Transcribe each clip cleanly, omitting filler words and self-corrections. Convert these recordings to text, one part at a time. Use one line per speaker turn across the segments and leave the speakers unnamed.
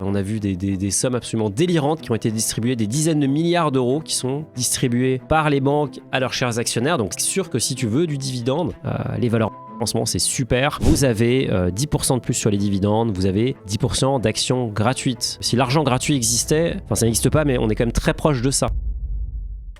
on a vu des sommes absolument délirantes qui ont été distribuées, des dizaines de milliards d'euros qui sont distribués par les banques à leurs chers actionnaires. Donc c'est sûr que si tu veux du dividende, les valeurs en ce moment c'est super. Vous avez 10% de plus sur les dividendes, vous avez 10% d'actions gratuites. Si l'argent gratuit existait, enfin ça n'existe pas, mais on est quand même très proche de ça.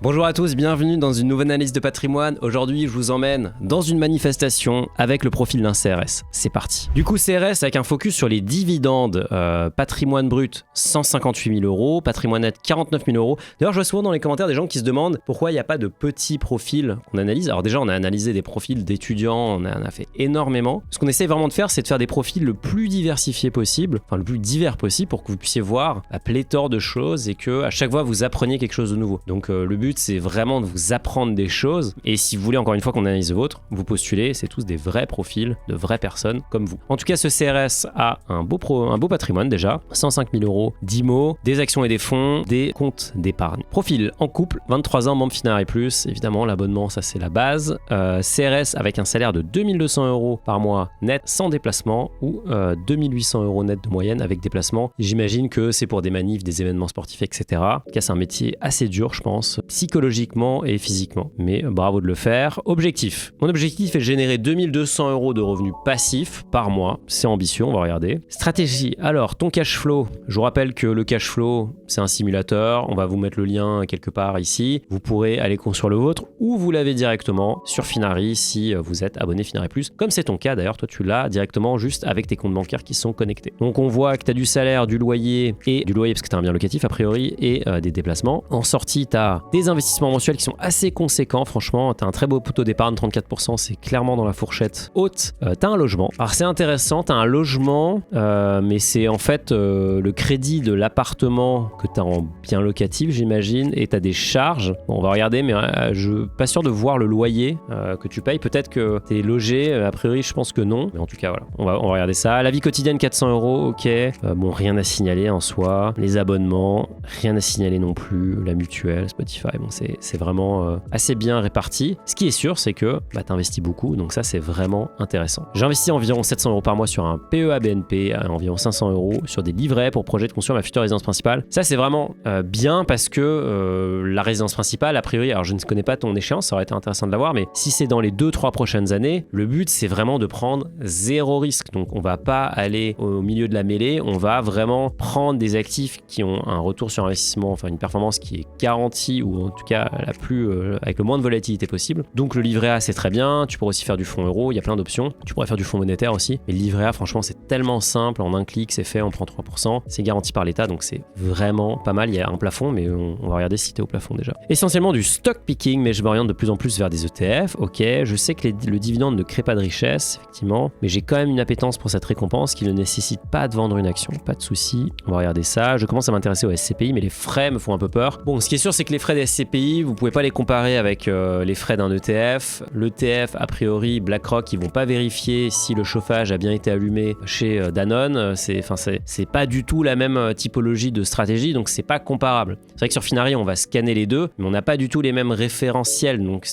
Bonjour à tous, bienvenue dans une nouvelle analyse de patrimoine. Aujourd'hui, je vous emmène dans une manifestation avec le profil d'un CRS. C'est parti. Du coup, CRS avec un focus sur les dividendes, patrimoine brut 158 000 euros, patrimoine net 49 000 euros. D'ailleurs, je vois souvent dans les commentaires des gens qui se demandent pourquoi il n'y a pas de petits profils qu'on analyse. Alors déjà, on a analysé des profils d'étudiants, on a fait énormément. Ce qu'on essaie vraiment de faire, c'est de faire des profils le plus diversifiés possible, enfin le plus divers possible pour que vous puissiez voir la pléthore de choses et que à chaque fois vous appreniez quelque chose de nouveau. Donc le but, c'est vraiment de vous apprendre des choses. Et si vous voulez encore une fois qu'on analyse le vôtre, vous postulez, c'est tous des vrais profils de vraies personnes comme vous. En tout cas, ce CRS a un beau patrimoine déjà, 105 000 euros d'IMO, des actions et des fonds, des comptes d'épargne. Profil en couple, 23 ans, membre Finari Plus, évidemment l'abonnement, ça c'est la base. CRS avec un salaire de 2200 euros par mois net sans déplacement ou 2800 euros net de moyenne avec déplacement. J'imagine que c'est pour des manifs, des événements sportifs, etc. En tout cas, c'est un métier assez dur, je pense, psychologiquement et physiquement. Mais bravo de le faire. Objectif. Mon objectif est de générer 2200 euros de revenus passifs par mois. C'est ambitieux, on va regarder. Stratégie. Alors, ton cash flow. Je vous rappelle que le cash flow, c'est un simulateur. On va vous mettre le lien quelque part ici. Vous pourrez aller construire le vôtre ou vous l'avez directement sur Finari si vous êtes abonné Finari Plus. Comme c'est ton cas d'ailleurs, toi tu l'as directement juste avec tes comptes bancaires qui sont connectés. Donc on voit que tu as du salaire, du loyer parce que tu as un bien locatif a priori et des déplacements. En sortie, tu as des investissements mensuels qui sont assez conséquents, franchement. Tu as un très beau taux d'épargne, 34%, c'est clairement dans la fourchette haute. Tu as un logement. Alors c'est intéressant, tu as un logement, mais c'est en fait le crédit de l'appartement que tu as en bien locatif, j'imagine, et tu as des charges. Bon, on va regarder, mais je suis pas sûr de voir le loyer que tu payes. Peut-être que tu es logé, a priori, je pense que non. Mais en tout cas, voilà, on va regarder ça. La vie quotidienne, 400 euros, ok. Bon, rien à signaler en soi. Les abonnements, rien à signaler non plus. La mutuelle, Spotify, bon, c'est vraiment assez bien réparti. Ce qui est sûr, c'est que tu investis beaucoup, donc ça, c'est vraiment intéressant. J'investis environ 700 euros par mois sur un PEA BNP, environ 500 euros sur des livrets pour projet de construire ma future résidence principale. Ça, c'est vraiment bien parce que la résidence principale, a priori, alors je ne connais pas ton échéance, ça aurait été intéressant de l'avoir, mais si c'est dans les 2-3 prochaines années, le but, c'est vraiment de prendre zéro risque. Donc, on va pas aller au milieu de la mêlée, on va vraiment prendre des actifs qui ont un retour sur investissement, enfin une performance qui est garantie ou en tout cas la plus avec le moins de volatilité possible. Donc le livret A, c'est très bien. Tu pourrais aussi faire du fonds euro, il y a plein d'options. Tu pourrais faire du fonds monétaire aussi. Mais le livret A, franchement, c'est tellement simple. En un clic, c'est fait, on prend 3%. C'est garanti par l'État, donc c'est vraiment pas mal. Il y a un plafond, mais on va regarder si t'es au plafond déjà. Essentiellement du stock picking, mais je m'oriente de plus en plus vers des ETF. Ok, je sais que le dividende ne crée pas de richesse, effectivement, mais j'ai quand même une appétence pour cette récompense qui ne nécessite pas de vendre une action. Pas de souci. On va regarder ça. Je commence à m'intéresser au SCPI, mais les frais me font un peu peur. Bon, ce qui est sûr, c'est que les frais des SCPI, vous pouvez pas les comparer avec les frais d'un ETF. L'ETF, a priori, BlackRock, ils vont pas vérifier si le chauffage a bien été allumé chez Danone. C'est pas du tout la même typologie de stratégie, donc c'est pas comparable. C'est vrai que sur Finari, on va scanner les deux, mais on n'a pas du tout les mêmes référentiels. Donc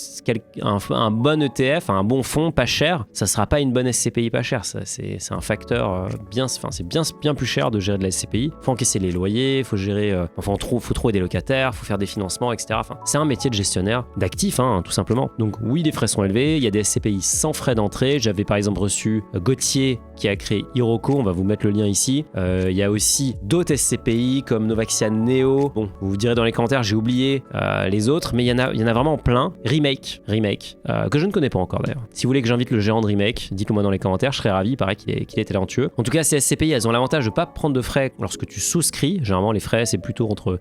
un bon ETF, un bon fonds pas cher, ça sera pas une bonne SCPI pas chère. C'est un facteur c'est bien plus cher de gérer de la SCPI. Faut encaisser les loyers, faut gérer, faut trouver des locataires, faut faire des financements, etc. Enfin, c'est un métier de gestionnaire d'actifs, tout simplement. Donc oui, les frais sont élevés, il y a des SCPI sans frais d'entrée. J'avais par exemple reçu Gauthier qui a créé Iroko, on va vous mettre le lien ici. Il y a aussi d'autres SCPI comme Novaxian Neo. Bon, vous vous direz dans les commentaires, j'ai oublié les autres, mais il y en a vraiment plein. Remake, que je ne connais pas encore d'ailleurs. Si vous voulez que j'invite le gérant de Remake, dites-le moi dans les commentaires, je serais ravi, il paraît qu'il est talentueux. En tout cas, ces SCPI, elles ont l'avantage de ne pas prendre de frais lorsque tu souscris. Généralement, les frais, c'est plutôt entre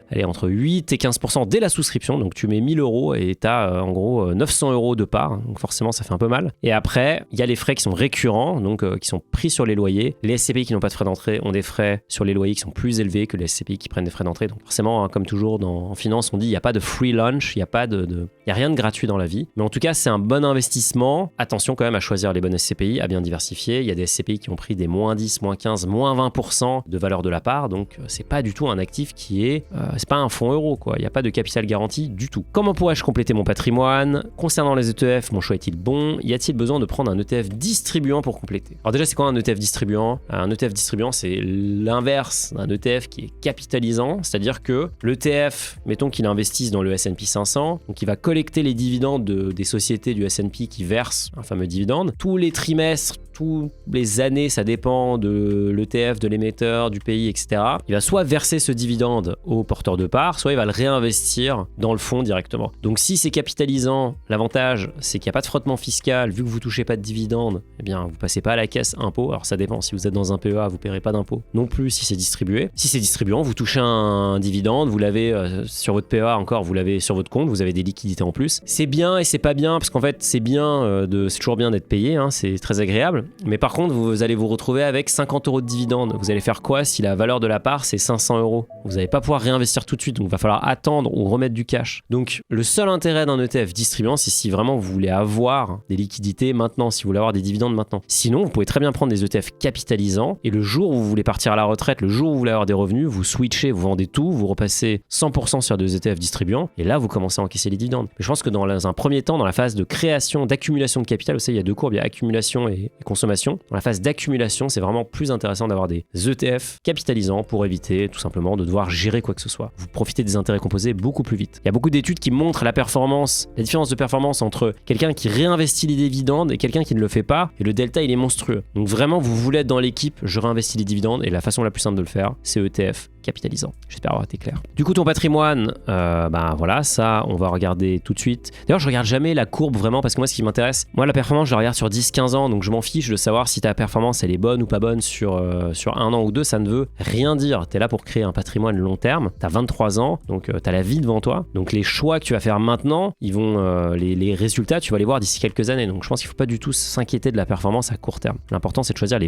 8 et 15% dès la souscription. Donc tu mets 1000 euros et tu as en gros 900 euros de part. Donc forcément, ça fait un peu mal. Et après, il y a les frais qui sont récurrents, donc qui sont pris sur les loyers. Les SCPI qui n'ont pas de frais d'entrée ont des frais sur les loyers qui sont plus élevés que les SCPI qui prennent des frais d'entrée. Donc forcément, comme toujours en finance, on dit il n'y a pas de free lunch, il n'y a rien de gratuit dans la vie. Mais en tout cas, c'est un bon investissement. Attention quand même à choisir les bonnes SCPI, à bien diversifier. Il y a des SCPI qui ont pris des moins 10, moins 15, moins 20% de valeur de la part. Donc c'est pas du tout un actif qui est... c'est pas un fonds euro, quoi. Il n'y a pas de capital garanti garantie du tout. Comment pourrais-je compléter mon patrimoine? Concernant les ETF, mon choix est-il bon? Y a-t-il besoin de prendre un ETF distribuant pour compléter? Alors déjà, c'est quoi un ETF distribuant? Un ETF distribuant, c'est l'inverse d'un ETF qui est capitalisant, c'est-à-dire que l'ETF, mettons qu'il investisse dans le S&P 500, donc il va collecter les dividendes des sociétés du S&P qui versent un fameux dividende. Tous les trimestres, toutes les années, ça dépend de l'ETF, de l'émetteur, du pays, etc. Il va soit verser ce dividende au porteur de parts, soit il va le réinvestir dans le fonds directement. Donc si c'est capitalisant, l'avantage, c'est qu'il n'y a pas de frottement fiscal, vu que vous ne touchez pas de dividende, eh bien vous ne passez pas à la caisse impôt. Alors ça dépend, si vous êtes dans un PEA, vous ne paierez pas d'impôt non plus si c'est distribué. Si c'est distribuant, vous touchez un dividende, vous l'avez sur votre PEA encore, vous l'avez sur votre compte, vous avez des liquidités en plus. C'est bien et c'est pas bien, parce qu'en fait c'est bien, c'est toujours bien d'être payé, hein, c'est très agréable. Mais par contre, vous allez vous retrouver avec 50 € de dividende. Vous allez faire quoi si la valeur de la part c'est 500 €? Vous n'allez pas pouvoir réinvestir tout de suite, donc il va falloir attendre ou remettre du cash. Donc le seul intérêt d'un ETF distribuant, c'est si vraiment vous voulez avoir des liquidités maintenant, si vous voulez avoir des dividendes maintenant. Sinon, vous pouvez très bien prendre des ETF capitalisants et le jour où vous voulez partir à la retraite, le jour où vous voulez avoir des revenus, vous switchez, vous vendez tout, vous repassez 100% sur des ETF distribuants et là vous commencez à encaisser les dividendes. Mais je pense que dans un premier temps, dans la phase de création, d'accumulation de capital, vous savez, il y a deux courbes, il y a accumulation et consommation. Dans la phase d'accumulation, c'est vraiment plus intéressant d'avoir des ETF capitalisants pour éviter tout simplement de devoir gérer quoi que ce soit. Vous profitez des intérêts composés beaucoup plus vite. Il y a beaucoup d'études qui montrent la différence de performance entre quelqu'un qui réinvestit les dividendes et quelqu'un qui ne le fait pas, et le delta il est monstrueux. Donc vraiment, vous voulez être dans l'équipe, je réinvestis les dividendes, et la façon la plus simple de le faire, c'est ETF capitalisant. J'espère avoir été clair. Du coup, ton patrimoine, voilà, ça, on va regarder tout de suite. D'ailleurs, je regarde jamais la courbe vraiment, parce que moi, ce qui m'intéresse, moi, la performance, je la regarde sur 10-15 ans, donc je m'en fiche de savoir si ta performance, elle est bonne ou pas bonne sur un an ou deux, ça ne veut rien dire. Tu es là pour créer un patrimoine long terme, tu as 23 ans, donc tu as la vie devant toi, donc les choix que tu vas faire maintenant, ils vont, les résultats, tu vas les voir d'ici quelques années, donc je pense qu'il ne faut pas du tout s'inquiéter de la performance à court terme. L'important, c'est de choisir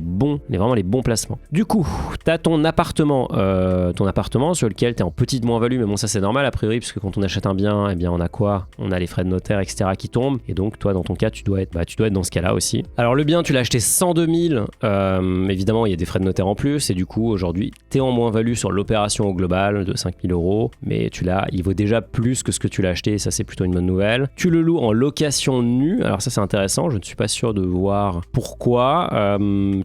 vraiment les bons placements. Du coup, tu as ton appartement sur lequel tu es en petite moins-value, mais bon, ça c'est normal a priori, puisque quand on achète un bien, eh bien on a quoi? On a les frais de notaire, etc. qui tombent, et donc toi dans ton cas tu dois être dans ce cas-là aussi. Alors le bien, tu l'as acheté 102 000, évidemment il y a des frais de notaire en plus, et du coup aujourd'hui tu es en moins-value sur l'opération au global de 5 000 €, mais il vaut déjà plus que ce que tu l'as acheté, et ça c'est plutôt une bonne nouvelle. Tu le loues en location nue, alors ça c'est intéressant, je ne suis pas sûr de voir pourquoi.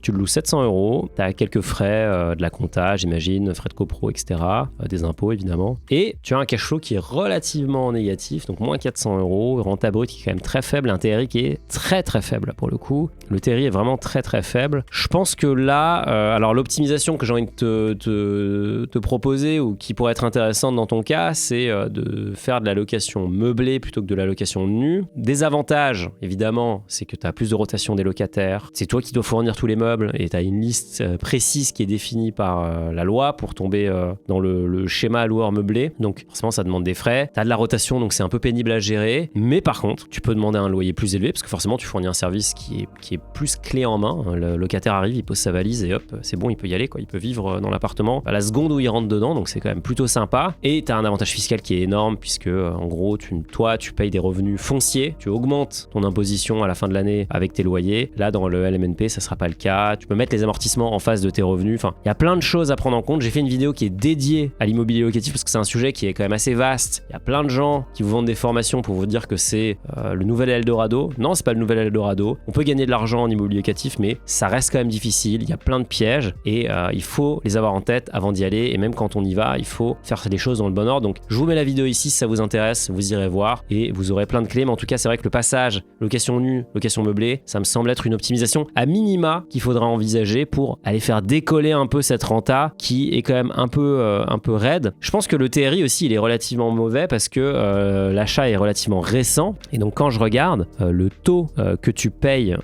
Tu le loues 700 €, tu as quelques frais de la compta, j'imagine, frais de copro, etc. Des impôts évidemment. Et tu as un cash flow qui est relativement négatif, donc moins 400 €, renta brute qui est quand même très faible, un TRI qui est très très faible pour le coup. Le TRI est vraiment très très faible. Je pense que là, alors l'optimisation que j'ai envie de te proposer ou qui pourrait être intéressante dans ton cas, c'est de faire de la location meublée plutôt que de la location nue. Des avantages, évidemment, c'est que tu as plus de rotation des locataires. C'est toi qui dois fournir tous les meubles et tu as une liste précise qui est définie par la loi pour tomber dans le schéma loueur meublé. Donc forcément, ça demande des frais. Tu as de la rotation, donc c'est un peu pénible à gérer. Mais par contre, tu peux demander un loyer plus élevé parce que forcément, tu fournis un service qui est plus clé en main. Le locataire arrive, il pose sa valise et hop, c'est bon, il peut y aller, quoi. Il peut vivre dans l'appartement à la seconde où il rentre dedans, donc c'est quand même plutôt sympa. Et tu as un avantage fiscal qui est énorme puisque en gros, toi, tu payes des revenus fonciers, tu augmentes ton imposition à la fin de l'année avec tes loyers. Là, dans le LMNP, ça sera pas le cas. Tu peux mettre les amortissements en face de tes revenus. Enfin, il y a plein de choses à prendre en compte. J'ai fait une vidéo qui est dédiée à l'immobilier locatif parce que c'est un sujet qui est quand même assez vaste. Il y a plein de gens qui vous vendent des formations pour vous dire que c'est le nouvel Eldorado. Non, c'est pas le nouvel Eldorado. On peut gagner de l'argent en immobilier locatif, mais ça reste quand même difficile. Il y a plein de pièges et il faut les avoir en tête avant d'y aller. Et même quand on y va, il faut faire les choses dans le bon ordre. Donc, je vous mets la vidéo ici si ça vous intéresse. Vous irez voir et vous aurez plein de clés. Mais en tout cas, c'est vrai que le passage location nue, location meublée, ça me semble être une optimisation à minima qu'il faudra envisager pour aller faire décoller un peu cette renta qui est quand même un peu raide. Je pense que le TRI aussi, il est relativement mauvais parce que l'achat est relativement récent. Et donc, quand je regarde le taux que tu payes,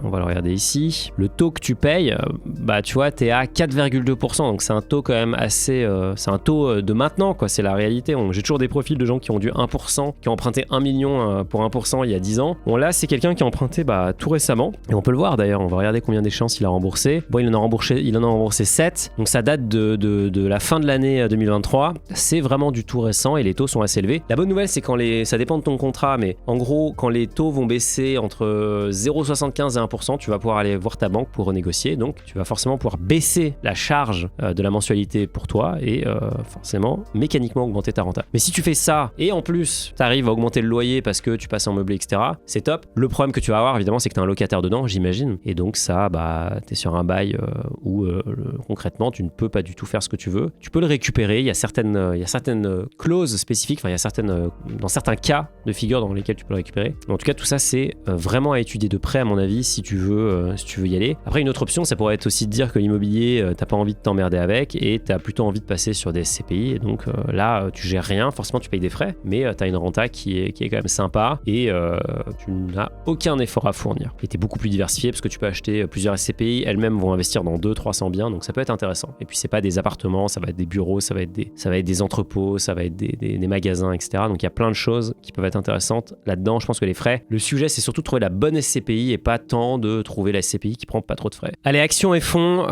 on va le regarder ici, le taux que tu payes, tu vois, t'es à 4,2%. Donc, c'est un taux quand même assez... c'est un taux de maintenant, quoi. C'est la réalité. J'ai toujours des profils de gens qui ont du 1%, qui ont emprunté 1 million pour 1% il y a 10 ans. Bon, là, c'est quelqu'un qui a emprunté tout récemment. Et on peut le voir d'ailleurs. On va regarder combien d'échéances il a remboursé. Bon, il en a remboursé 7. Donc, ça date de de la fin de l'année 2023. C'est vraiment du tout récent et les taux sont assez élevés. La bonne nouvelle, c'est quand ça dépend de ton contrat, mais en gros, quand les taux vont baisser entre 0,75 et 1%, tu vas pouvoir aller voir ta banque pour renégocier. Donc, tu vas forcément pouvoir baisser la charge de la mensualité pour toi et forcément, mécaniquement augmenter ta renta. Mais si tu fais ça et en plus, tu arrives à augmenter le loyer parce que tu passes en meublé, etc., c'est top. Le problème que tu vas avoir, évidemment, c'est que tu as un locataire dedans, j'imagine. Et donc, ça, tu es sur un bail où concrètement, tu ne peux pas du tout faire ce que tu veux. Tu peux le récupérer. Il y a certaines clauses spécifiques, il y a dans certains cas de figure dans lesquels tu peux le récupérer. Mais en tout cas, tout ça, c'est vraiment à étudier de près, à mon avis, si tu veux y aller. Après, une autre option, ça pourrait être aussi de dire que l'immobilier, t'as pas envie de t'emmerder avec et t'as plutôt envie de passer sur des SCPI. Et donc là, tu gères rien. Forcément, tu payes des frais, mais t'as une renta qui est quand même sympa et tu n'as aucun effort à fournir. Et t'es beaucoup plus diversifié parce que tu peux acheter plusieurs SCPI. Elles-mêmes vont investir dans 200-300 biens, donc ça peut être intéressant. Et puis, c'est pas des appartements, ça va être des bureaux, ça va être des entrepôts, ça va être des magasins, etc. Donc, il y a plein de choses qui peuvent être intéressantes là-dedans. Je pense que les frais, le sujet, c'est surtout de trouver la bonne SCPI et pas tant de trouver la SCPI qui prend pas trop de frais. Allez, actions et fonds,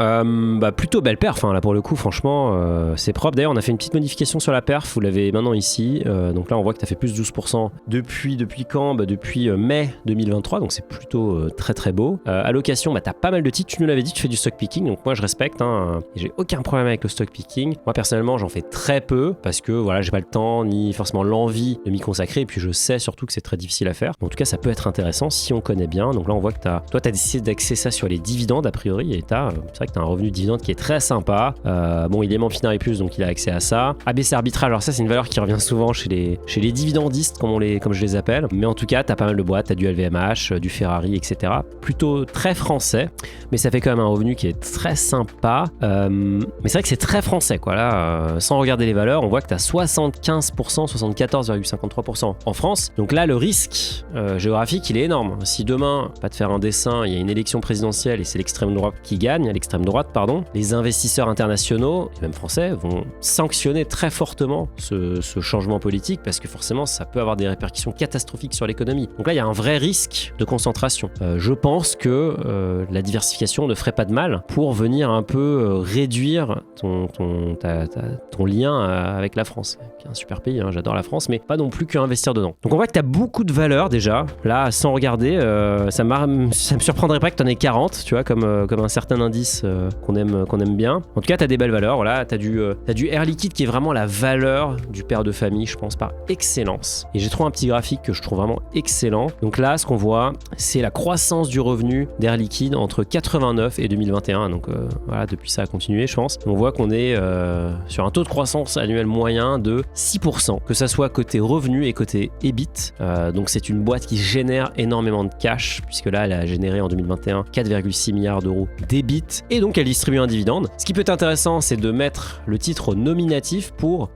plutôt belle perf, là pour le coup, franchement, c'est propre. D'ailleurs, on a fait une petite modification sur la perf, vous l'avez maintenant ici. Donc là, on voit que tu as fait plus 12% depuis quand depuis mai 2023, donc c'est plutôt très très beau. Allocation, tu as pas mal de titres, tu nous l'avais dit, tu fais du stock picking, donc moi je respecte, et j'ai aucun problème avec le stock picking. Moi personnellement, j'en fais très peu parce que voilà, j'ai pas le temps ni forcément l'envie de m'y consacrer, et puis je sais surtout que c'est très difficile à faire. En tout cas, ça peut être intéressant si on connaît bien. Donc là, on voit que toi, tu as décidé d'axer ça sur les dividendes a priori, et c'est vrai que tu as un revenu de dividende qui est très sympa. Il est Finari Plus, donc il a accès à ça. ABC Arbitrage, alors ça, c'est une valeur qui revient souvent chez les dividendistes, comme je les appelle. Mais en tout cas, tu as pas mal de boîtes, tu as du LVMH, du Ferrari, etc. Plutôt très français, mais ça fait quand même un revenu qui est très sympa. Mais c'est vrai que c'est très français, quoi. Là, sans regarder les valeurs, on voit que tu as 75%, 74,53% en France. Donc là, le risque géographique, il est énorme. Si demain, pas de faire un dessin, il y a une élection présidentielle et c'est l'extrême droite qui gagne, les investisseurs internationaux, et même français, vont sanctionner très fortement ce changement politique parce que forcément, ça peut avoir des répercussions catastrophiques sur l'économie. Donc là, il y a un vrai risque de concentration. Je pense que la diversification ne ferait pas de mal pour venir un peu réduire ton lien avec la France, qui est un super pays, j'adore la France, mais pas non plus qu'investir dedans. Donc on voit que tu as beaucoup de valeurs déjà. Là, sans regarder, ça me surprendrait pas que tu en aies 40, tu vois, comme un certain indice qu'on aime bien. En tout cas, tu as des belles valeurs. Voilà, tu as du Air Liquide qui est vraiment la valeur du père de famille, je pense, par excellence. Et j'ai trouvé un petit graphique que je trouve vraiment excellent. Donc là, ce qu'on voit, c'est la croissance du revenu d'Air Liquide entre 89 et 2021. Donc voilà, depuis ça a continué, je pense. On voit qu'on est sur un taux de croissance annuel moyen de 6%, que ça soit côté revenu et côté EBIT. Donc c'est une boîte qui génère énormément de cash, puisque là, elle a généré en 2021 4,6 milliards d'euros d'EBIT. Et donc, elle distribue un dividende. Ce qui peut être intéressant, c'est de mettre le titre au nominatif pour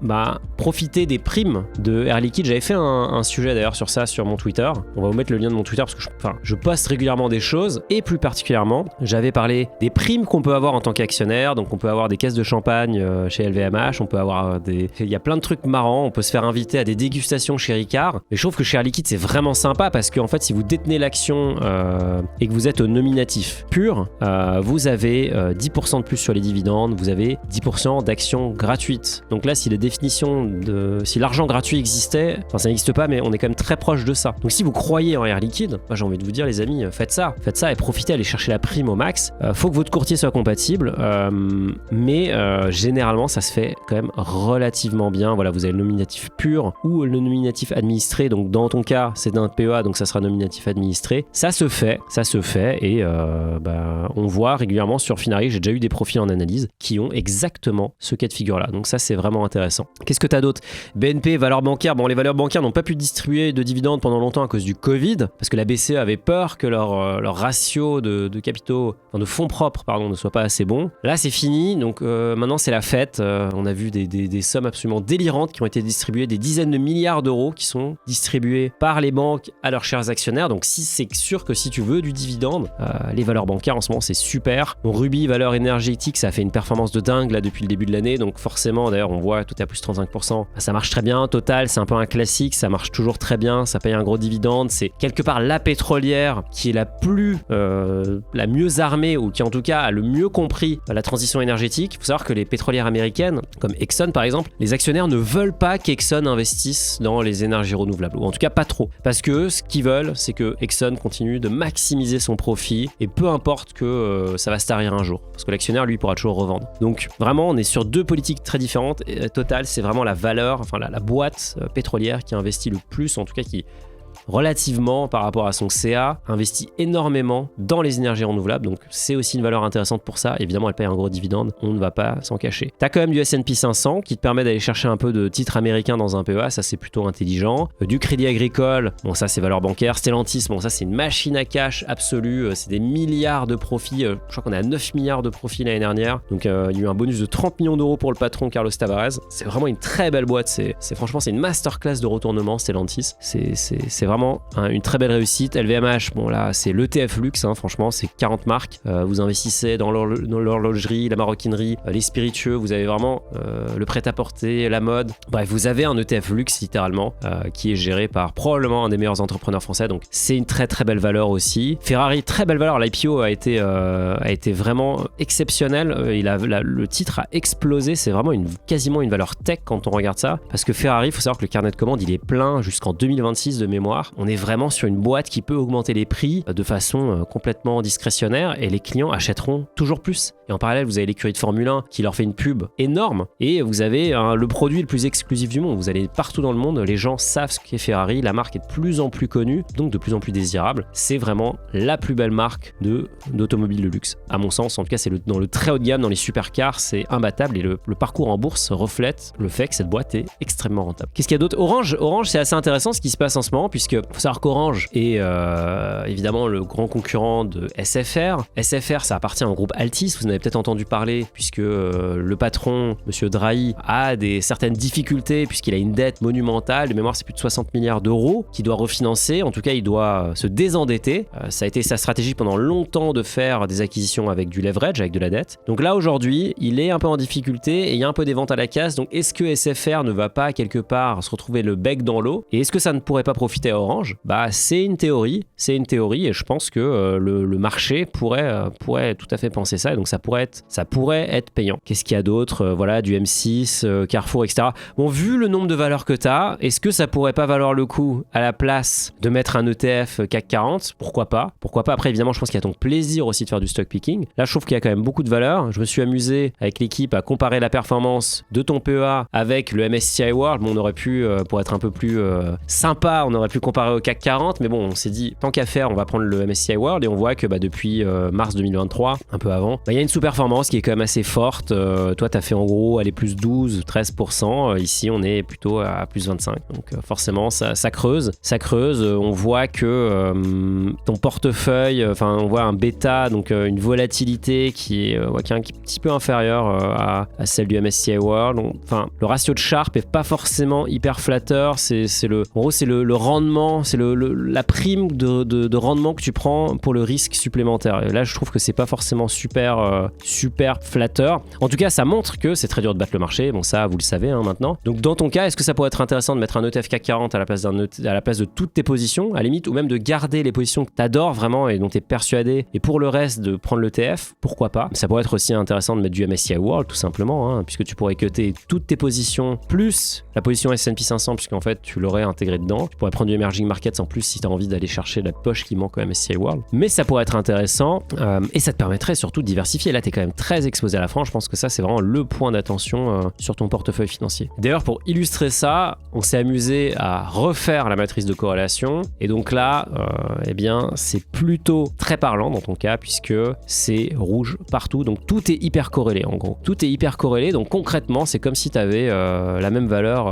profiter des primes de Air Liquide. J'avais fait un sujet d'ailleurs sur ça sur mon Twitter. On va vous mettre le lien de mon Twitter parce que je poste régulièrement des choses, et plus particulièrement, j'avais parlé des primes qu'on peut avoir en tant qu'actionnaire. Donc on peut avoir des caisses de champagne chez LVMH, on peut avoir il y a plein de trucs marrants, on peut se faire inviter à des dégustations chez Ricard. Et je trouve que chez Air Liquide, c'est vraiment sympa parce que en fait, si vous détenez l'action et que vous êtes au nominatif pur, vous avez 10% de plus sur les dividendes, vous avez 10% d'actions gratuites. Donc là, si l'argent gratuit existait, ça n'existe pas, mais on est quand même très proche de ça. Donc si vous croyez en Air Liquide, moi j'ai envie de vous dire, les amis, faites ça et profitez, allez chercher la prime au max. Faut que votre courtier soit compatible, mais généralement ça se fait quand même relativement bien. Voilà, vous avez le nominatif pur ou le nominatif administré. Donc dans ton cas, c'est d'un PEA, donc ça sera nominatif administré. Ça se fait et on voit régulièrement sur Finari, j'ai déjà eu des profils en analyse qui ont exactement ce cas de figure là. Donc ça, c'est vraiment intéressant. Qu'est-ce que tu as d'autre? BNP, valeurs bancaires. Bon, les valeurs bancaires n'ont pas pu distribuer de dividendes pendant longtemps à cause du Covid, parce que la BCE avait peur que leur ratio de capitaux, de fonds propres, ne soit pas assez bon. Là, c'est fini. Donc maintenant, c'est la fête. On a vu des sommes absolument délirantes qui ont été distribuées, des dizaines de milliards d'euros qui sont distribués par les banques à leurs chers actionnaires. Donc c'est sûr que si tu veux du dividende, les valeurs bancaires en ce moment, c'est super. Bon, Ruby, valeur énergétique, ça a fait une performance de dingue là depuis le début de l'année. Donc forcément, d'ailleurs, on voit tout à plus 35%. Ça marche très bien. Total, c'est un peu un classique. Ça marche toujours très bien. Ça paye un gros dividende. C'est quelque part la pétrolière qui est la mieux armée, ou qui en tout cas a le mieux compris la transition énergétique. faut savoir que les pétrolières américaines, comme Exxon par exemple, les actionnaires ne veulent pas qu'Exxon investisse dans les énergies renouvelables, ou en tout cas pas trop. Parce que ce qu'ils veulent, c'est que Exxon continue de maximiser son profit, et peu importe que ça va se tarir un jour. Parce que l'actionnaire, lui, pourra toujours revendre. Donc vraiment, on est sur deux politiques très différentes. Et, Total, c'est vraiment la valeur, enfin la boîte pétrolière qui investit le plus, en tout cas qui relativement par rapport à son CA, investit énormément dans les énergies renouvelables, donc c'est aussi une valeur intéressante pour ça. Évidemment, elle paye un gros dividende, on ne va pas s'en cacher. T'as quand même du S&P 500 qui te permet d'aller chercher un peu de titres américains dans un PEA, ça c'est plutôt intelligent. Du Crédit Agricole, bon ça c'est valeur bancaire. Stellantis, bon ça c'est une machine à cash absolue, c'est des milliards de profits, je crois qu'on est à 9 milliards de profits l'année dernière, donc il y a eu un bonus de 30 millions d'euros pour le patron Carlos Tavares. C'est vraiment une très belle boîte, franchement c'est une masterclass de retournement Stellantis, c'est vraiment une très belle réussite. LVMH, bon là c'est l'ETF luxe, franchement c'est 40 marques, vous investissez dans l'horlogerie, la maroquinerie, les spiritueux, vous avez vraiment le prêt-à-porter, la mode, bref vous avez un ETF luxe littéralement qui est géré par probablement un des meilleurs entrepreneurs français, donc c'est une très très belle valeur aussi. Ferrari, très belle valeur, l'IPO a été vraiment exceptionnel, le titre a explosé, c'est vraiment quasiment une valeur tech quand on regarde ça, parce que Ferrari, il faut savoir que le carnet de commandes il est plein jusqu'en 2026 de mémoire. On est vraiment sur une boîte qui peut augmenter les prix de façon complètement discrétionnaire et les clients achèteront toujours plus. Et en parallèle, vous avez l'écurie de Formule 1 qui leur fait une pub énorme et vous avez le produit le plus exclusif du monde. Vous allez partout dans le monde, les gens savent ce qu'est Ferrari, la marque est de plus en plus connue, donc de plus en plus désirable. C'est vraiment la plus belle marque d'automobile de luxe. À mon sens, en tout cas, c'est dans le très haut de gamme, dans les supercars, c'est imbattable et le parcours en bourse reflète le fait que cette boîte est extrêmement rentable. Qu'est-ce qu'il y a d'autre ? Orange, c'est assez intéressant ce qui se passe en ce moment, puisque faut savoir qu'Orange est évidemment le grand concurrent de SFR. SFR, ça appartient au groupe Altis, vous en avez peut-être entendu parler, puisque le patron, Monsieur Drahi, a certaines difficultés, puisqu'il a une dette monumentale, de mémoire c'est plus de 60 milliards d'euros, qu'il doit refinancer, en tout cas il doit se désendetter. Ça a été sa stratégie pendant longtemps de faire des acquisitions avec du leverage, avec de la dette. Donc là aujourd'hui, il est un peu en difficulté et il y a un peu des ventes à la casse, donc est-ce que SFR ne va pas quelque part se retrouver le bec dans l'eau, et est-ce que ça ne pourrait pas profiter à Orange ? C'est une théorie et je pense que le marché pourrait tout à fait penser ça, et donc ça pourrait être payant. Qu'est-ce qu'il y a d'autre ? Voilà, du M6, Carrefour, etc. Bon, vu le nombre de valeurs que tu as, est-ce que ça pourrait pas valoir le coup à la place de mettre un ETF CAC 40 ? Pourquoi pas ? Après, évidemment, je pense qu'il y a ton plaisir aussi de faire du stock picking. Là, je trouve qu'il y a quand même beaucoup de valeurs. Je me suis amusé avec l'équipe à comparer la performance de ton PEA avec le MSCI World. Bon, on aurait pu, pour être un peu plus sympa, on aurait pu comparer au CAC 40, mais bon, on s'est dit, tant qu'à faire, on va prendre le MSCI World, et on voit que depuis mars 2023, un peu avant, il y a une sous-performance qui est quand même assez forte. Toi, tu as fait en gros, elle est plus 12-13%. Ici, on est plutôt à plus 25%. Donc forcément, ça creuse. On voit que ton portefeuille, on voit un bêta, donc une volatilité qui est un petit peu inférieure à celle du MSCI World. Le ratio de Sharpe est pas forcément hyper flatteur. En gros, c'est le rendement, c'est la prime de rendement que tu prends pour le risque supplémentaire. Et là, je trouve que c'est pas forcément super flatteur. En tout cas, ça montre que c'est très dur de battre le marché. Bon, ça, vous le savez maintenant. Donc, dans ton cas, est-ce que ça pourrait être intéressant de mettre un ETF CAC 40 à la place de toutes tes positions, à la limite, ou même de garder les positions que tu adores vraiment et dont tu es persuadé, et pour le reste, de prendre l'ETF, pourquoi pas ? Ça pourrait être aussi intéressant de mettre du MSCI World, tout simplement, puisque tu pourrais cutter toutes tes positions, plus la position S&P 500, puisqu'en fait, tu l'aurais intégré dedans. Tu pourrais prendre du Emerging Markets en plus si tu as envie d'aller chercher la poche qui manque au MSCI World. Mais ça pourrait être intéressant et ça te permettrait surtout de diversifier. Là, tu es quand même très exposé à la France. Je pense que ça, c'est vraiment le point d'attention sur ton portefeuille financier. D'ailleurs, pour illustrer ça, on s'est amusé à refaire la matrice de corrélation. Et donc là, c'est plutôt très parlant dans ton cas, puisque c'est rouge partout. Donc tout est hyper corrélé en gros. Tout est hyper corrélé. Donc concrètement, c'est comme si tu avais la même valeur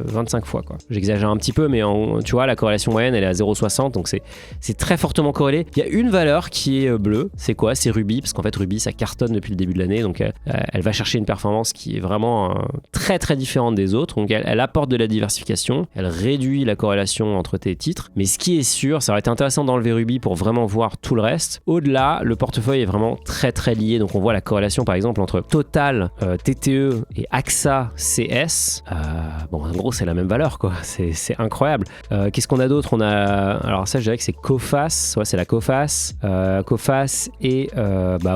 25 fois, quoi. J'exagère un petit peu, mais tu vois, la corrélation moyenne, elle est à 0,60. Donc c'est très fortement corrélé. Il y a une valeur qui est bleue. C'est quoi ? C'est Ruby, parce qu'en fait, Ruby, ça cartonne depuis le début de l'année. Donc elle va chercher une performance qui est vraiment très très différente des autres. Donc elle apporte de la diversification. Elle réduit la corrélation entre tes titres. Mais ce qui est sûr, ça aurait été intéressant d'enlever Ruby pour vraiment voir tout le reste. Au-delà, le portefeuille est vraiment très très lié. Donc on voit la corrélation par exemple entre Total, TTE et AXA CS. En gros, c'est la même valeur, quoi. C'est incroyable. Qu'est-ce qu'on a d'autre? On a, alors ça je dirais que c'est Coface, ouais, c'est la Coface, Coface et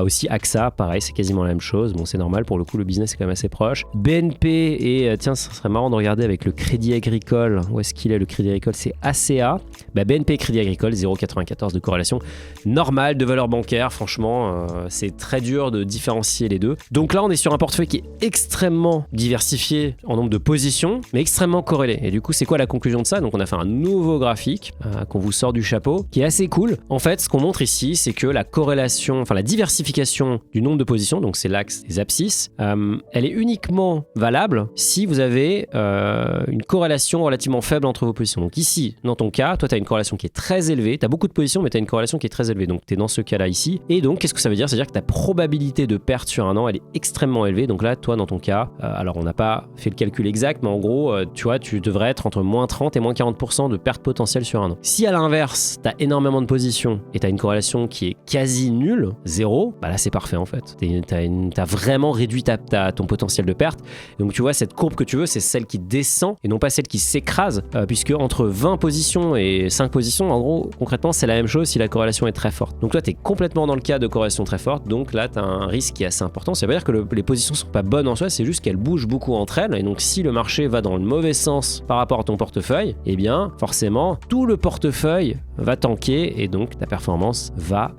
aussi AXA, pareil, c'est quasiment la même chose. Bon, c'est normal, pour le coup le business est quand même assez proche. BNP et tiens, ça serait marrant de regarder avec le Crédit Agricole. Où est-ce qu'il est le Crédit Agricole? C'est ACA. BNP Crédit Agricole, 0,94 de corrélation normale de valeur bancaire. Franchement, c'est très dur de différencier les deux. Donc là, on est sur un portefeuille qui est extrêmement diversifié en nombre de positions, mais extrêmement corrélé. Et du coup, c'est quoi la conclusion de ça? Donc on a fait un nouveau graphique qu'on vous sort du chapeau, qui est assez cool. En fait, ce qu'on montre ici, c'est que la corrélation, enfin la diversification du nombre de positions, donc c'est l'axe des abscisses, elle est uniquement valable si vous avez une corrélation relativement faible entre vos positions. Donc ici, dans ton cas, toi tu as une corrélation qui est très élevée, tu as beaucoup de positions, mais tu as une corrélation qui est très élevée. Donc tu es dans ce cas-là ici. Et donc, qu'est-ce que ça veut dire? C'est-à-dire que ta probabilité de perte sur un an, elle est extrêmement élevée. Donc là, toi, dans ton cas, alors on n'a pas fait le calcul exact, mais en gros, tu vois, tu devrais être entre moins 30 et moins 40% de perte potentielle sur un an. Si à l'inverse, tu as énormément de positions et tu as une corrélation qui est quasi nulle, zéro, là c'est parfait en fait. Tu as vraiment réduit ton potentiel de perte. Donc tu vois, cette courbe que tu veux, c'est celle qui descend et non pas celle qui s'écrase, puisque entre 20 positions et 5 positions, en gros, concrètement, c'est la même chose si la corrélation est très forte. Donc toi, tu es complètement dans le cas de corrélation très forte, donc là, tu as un risque qui est assez important. Ça veut dire que les positions sont pas bonnes en soi, c'est juste qu'elles bougent beaucoup entre elles. Et donc, si le marché va dans le mauvais sens par rapport à ton portefeuille, eh bien, forcément, tout le portefeuille va tanker et donc ta performance va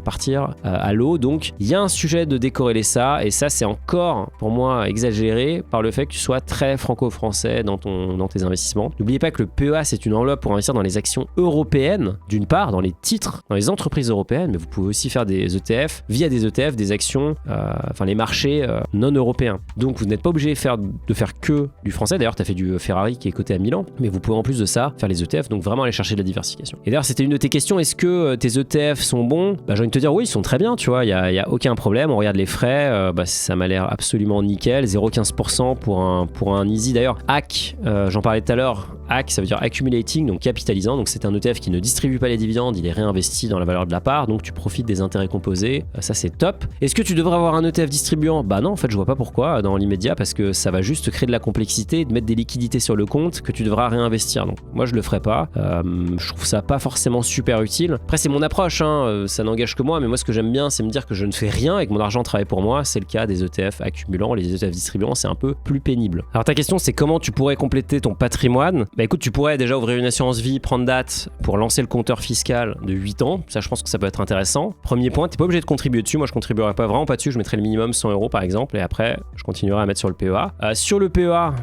partir à l'eau. Donc, il y a un sujet de décorréler ça, et ça, c'est encore, pour moi, exagéré par le fait que tu sois très franco-français dans tes investissements. N'oubliez pas que le PEA, c'est une enveloppe pour investir dans les actions européennes, d'une part, dans les titres, dans les entreprises européennes, mais vous pouvez aussi faire des ETF, via des ETF, des actions, les marchés non européens. Donc, vous n'êtes pas obligé de faire que du français. D'ailleurs, tu as fait du Ferrari qui est coté à Milan, mais vous pouvez en plus de ça faire les ETF, donc vraiment aller chercher de la diversification. Et d'ailleurs, c'était une de tes questions, est-ce que tes ETF sont bons? J'ai envie de te dire oui, ils sont très bien, tu vois, il y a aucun problème. On regarde les frais, ça m'a l'air absolument nickel, 0,15% pour un easy. D'ailleurs, ACK, j'en parlais tout à l'heure, ACK, ça veut dire accumulating, donc capitalisant, donc c'est un ETF qui ne distribue pas les dividendes, il est réinvesti dans la valeur de la part, donc tu profites des intérêts composés, ça c'est top. Est-ce que tu devrais avoir un ETF distribuant? Non, en fait je vois pas pourquoi dans l'immédiat, parce que ça va juste créer de la complexité, de mettre des liquidités sur le compte que tu devras réinvestir. Donc moi je le ferai pas, je trouve ça pas forcément super utile. Après c'est mon approche, ça n'engage que moi, mais moi ce que j'aime bien c'est me dire que je ne fais rien et que mon argent travaille pour moi. C'est le cas des ETF accumulants, les ETF distribuants c'est un peu plus pénible. Alors ta question c'est comment tu pourrais compléter ton patrimoine? Écoute, tu pourrais déjà ouvrir une assurance vie, prendre date pour lancer le compteur fiscal de 8 ans, ça je pense que ça peut être intéressant. Premier point, t'es pas obligé de contribuer dessus, moi je contribuerai pas vraiment pas dessus, je mettrai le minimum 100 € par exemple, et après je continuerai à mettre sur le PEA. Sur le PEA,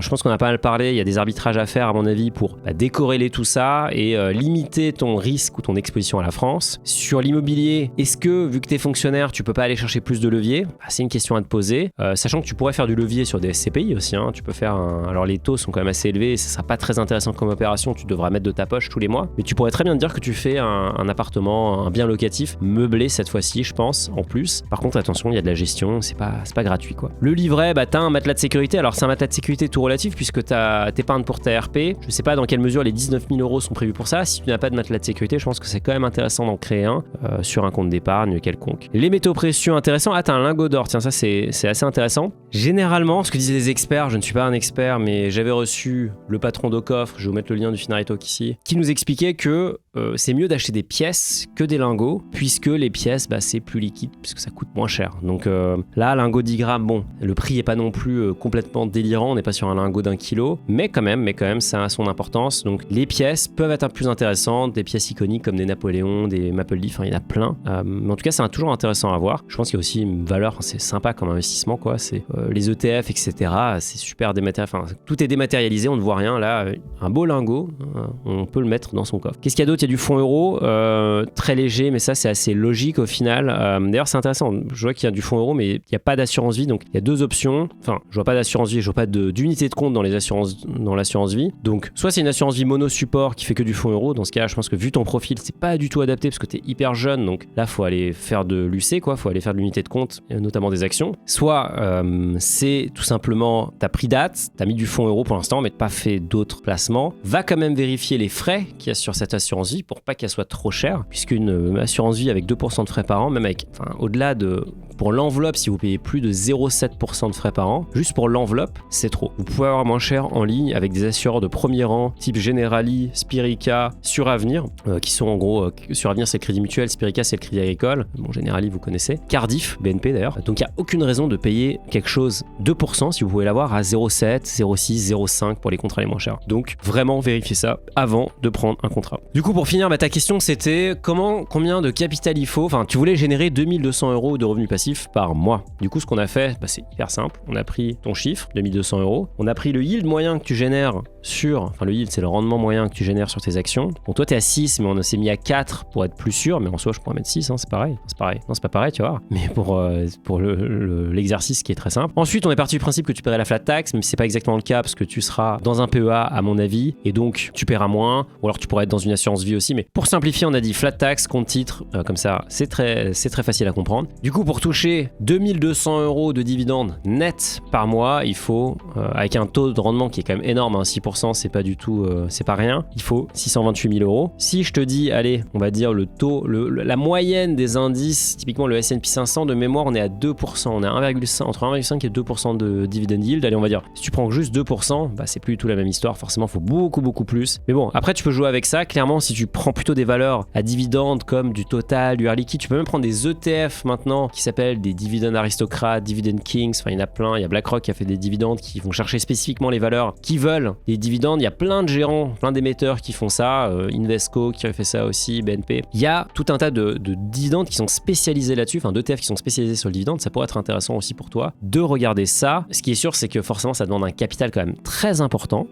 je pense qu'on a pas mal parlé, il y a des arbitrages à faire à mon avis pour décorréler tout ça et limiter ton risque ou ton exposition à la France. Sur l'immobilier, est-ce que vu que t'es fonctionnaire, tu peux pas aller chercher plus de levier? C'est une question à te poser, sachant que tu pourrais faire du levier sur des SCPI aussi, tu peux faire alors les taux sont quand même assez élevés, ça sera pas très intéressant comme opération, tu devras mettre de ta poche tous les mois, mais tu pourrais très bien te dire que tu fais un appartement, un bien locatif meublé cette fois-ci, je pense, en plus. Par contre, attention, il y a de la gestion, c'est pas gratuit quoi. Le livret, t'as un matelas de sécurité, alors c'est un matelas de sécurité tout relatif puisque t'as t'épargnes pour ta RP, je sais pas dans quelle mesure les 19 000 € sont prévus pour ça. Si tu n'as pas de matelas de sécurité, je pense que c'est quand même intéressant d'en créer un sur un compte d'épargne quelconque. Les métaux précieux intéressants, t'as un lingot d'or, tiens ça c'est assez intéressant. Généralement, ce que disaient les experts, je ne suis pas un expert, mais j'avais reçu le patron d'Aucoffre, je vais vous mettre le lien du Finary Talk ici, qui nous expliquait que c'est mieux d'acheter des pièces que des lingots, puisque les pièces, c'est plus liquide, puisque ça coûte moins cher. Donc là, lingot 10 grammes, bon, le prix est pas non plus complètement délirant, on n'est pas sur un lingot d'1 kilo, mais quand même, ça a son importance. Donc les pièces peuvent être plus intéressantes, des pièces iconiques comme des Napoléons, des Maple Leaf, il y en a plein. Mais en tout cas, c'est toujours intéressant à voir. Je pense qu'il y a aussi une valeur, c'est sympa comme investissement, quoi. C'est les ETF, etc. C'est super dématérialisé. Tout est dématérialisé, on ne voit rien. Là, un beau lingot, on peut le mettre dans son coffre. Qu'est-ce qu'il y a d'autre? Il y a du fonds euro, très léger, mais ça, c'est assez logique au final. D'ailleurs, c'est intéressant. Je vois qu'il y a du fonds euro, mais il n'y a pas d'assurance vie. Donc, il y a deux options. Enfin, je vois pas d'assurance vie, je vois pas d'unité de compte dans l'assurance vie. Donc, soit c'est une assurance vie mono-support qui fait que du fonds euro. Dans ce cas, je pense que vu ton profil, c'est pas du tout adapté parce que tu es hyper jeune. Donc là, faut aller faire de l'UC, quoi. Faut aller faire de l'unité de compte, notamment des actions. Soit c'est tout simplement, t'as pris date, t'as mis du fonds euro pour l'instant, mais t'as pas fait d'autres placements. Va quand même vérifier les frais qu'il y a sur cette assurance vie pour pas qu'elle soit trop chère, puisqu'une assurance vie avec 2% de frais par an, même avec, au-delà de Pour l'enveloppe, si vous payez plus de 0,7% de frais par an, juste pour l'enveloppe, c'est trop. Vous pouvez avoir moins cher en ligne avec des assureurs de premier rang, type Generali, Spirica, Suravenir, qui sont en gros, Suravenir c'est le Crédit Mutuel, Spirica c'est le Crédit Agricole, bon Generali vous connaissez, Cardiff, BNP d'ailleurs. Donc il n'y a aucune raison de payer quelque chose 2% si vous pouvez l'avoir à 0,7, 0,6, 0,5 pour les contrats les moins chers. Donc vraiment vérifiez ça avant de prendre un contrat. Du coup pour finir, ta question c'était combien de capital il faut, enfin tu voulais générer 2200 € de revenus passifs par mois. Du coup ce qu'on a fait, c'est hyper simple, on a pris ton chiffre, 2200 €, on a pris le yield moyen que tu génères le yield c'est le rendement moyen que tu génères sur tes actions. Bon toi t'es à 6 mais on s'est mis à 4 pour être plus sûr, mais en soi je pourrais mettre 6, c'est pareil. Non c'est pas pareil tu vois, mais pour l'exercice qui est très simple. Ensuite on est parti du principe que tu paierais la flat tax, mais c'est pas exactement le cas parce que tu seras dans un PEA à mon avis, et donc tu paieras moins, ou alors tu pourrais être dans une assurance vie aussi, mais pour simplifier on a dit flat tax, compte titre, comme ça c'est très facile à comprendre. Du coup pour toucher 2200 € de dividendes net par mois, il faut, avec un taux de rendement qui est quand même énorme, 6%, c'est pas du tout, c'est pas rien, il faut 628 000 €. Si je te dis, allez, on va dire le taux, la moyenne des indices, typiquement le S&P 500 de mémoire, on est à 2%, on est à entre 1,5 et 2% de dividend yield. Allez, on va dire, si tu prends juste 2%, c'est plus du tout la même histoire, forcément, il faut beaucoup plus. Mais bon, après, tu peux jouer avec ça. Clairement, si tu prends plutôt des valeurs à dividendes comme du Total, du Air Liquide, tu peux même prendre des ETF maintenant qui s'appellent des dividendes aristocrates, dividend kings, enfin, il y en a plein. Il y a BlackRock qui a fait des dividendes qui vont chercher spécifiquement les valeurs qui veulent des dividendes. Il y a plein de gérants, plein d'émetteurs qui font ça, Invesco qui a fait ça aussi, BNP. Il y a tout un tas de dividendes qui sont spécialisés là-dessus, enfin d'ETF qui sont spécialisés sur le dividende. Ça pourrait être intéressant aussi pour toi de regarder ça. Ce qui est sûr, c'est que forcément, ça demande un capital quand même très important,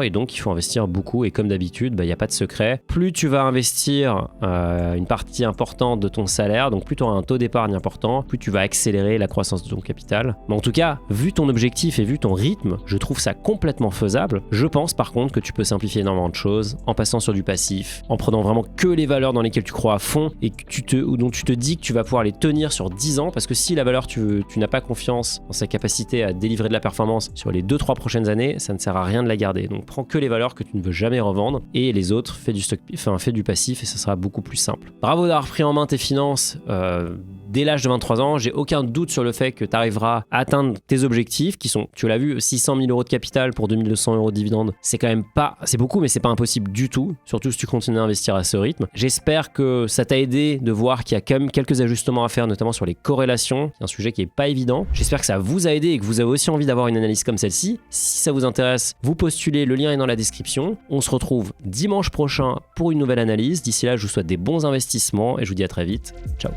et donc il faut investir beaucoup. Et comme d'habitude, il n'y a pas de secret. Plus tu vas investir une partie importante de ton salaire, donc plus tu auras un taux d'épargne important, plus tu vas accélérer la croissance de ton capital. Mais en tout cas, vu ton objectif et vu ton rythme, je trouve ça complètement faisable. Je pense par contre que tu peux simplifier énormément de choses en passant sur du passif, en prenant vraiment que les valeurs dans lesquelles tu crois à fond et dont tu te dis que tu vas pouvoir les tenir sur 10 ans, parce que si la valeur tu n'as pas confiance en sa capacité à délivrer de la performance sur les 2-3 prochaines années, ça ne sert à rien de la garder. Donc prends que les valeurs que tu ne veux jamais revendre, et les autres fais du passif et ça sera beaucoup plus simple. Bravo d'avoir pris en main tes finances dès l'âge de 23 ans. J'ai aucun doute sur le fait que tu arriveras à atteindre tes objectifs qui sont, tu l'as vu, 600 000 € de capital pour 2200 € de dividendes. C'est quand même pas, c'est beaucoup, mais c'est pas impossible du tout, surtout si tu continues à investir à ce rythme. J'espère que ça t'a aidé de voir qu'il y a quand même quelques ajustements à faire, notamment sur les corrélations, un sujet qui est pas évident. J'espère que ça vous a aidé et que vous avez aussi envie d'avoir une analyse comme celle-ci. Si ça vous intéresse, vous postulez, le lien est dans la description. On se retrouve dimanche prochain pour une nouvelle analyse. D'ici là, je vous souhaite des bons investissements et je vous dis à très vite. Ciao.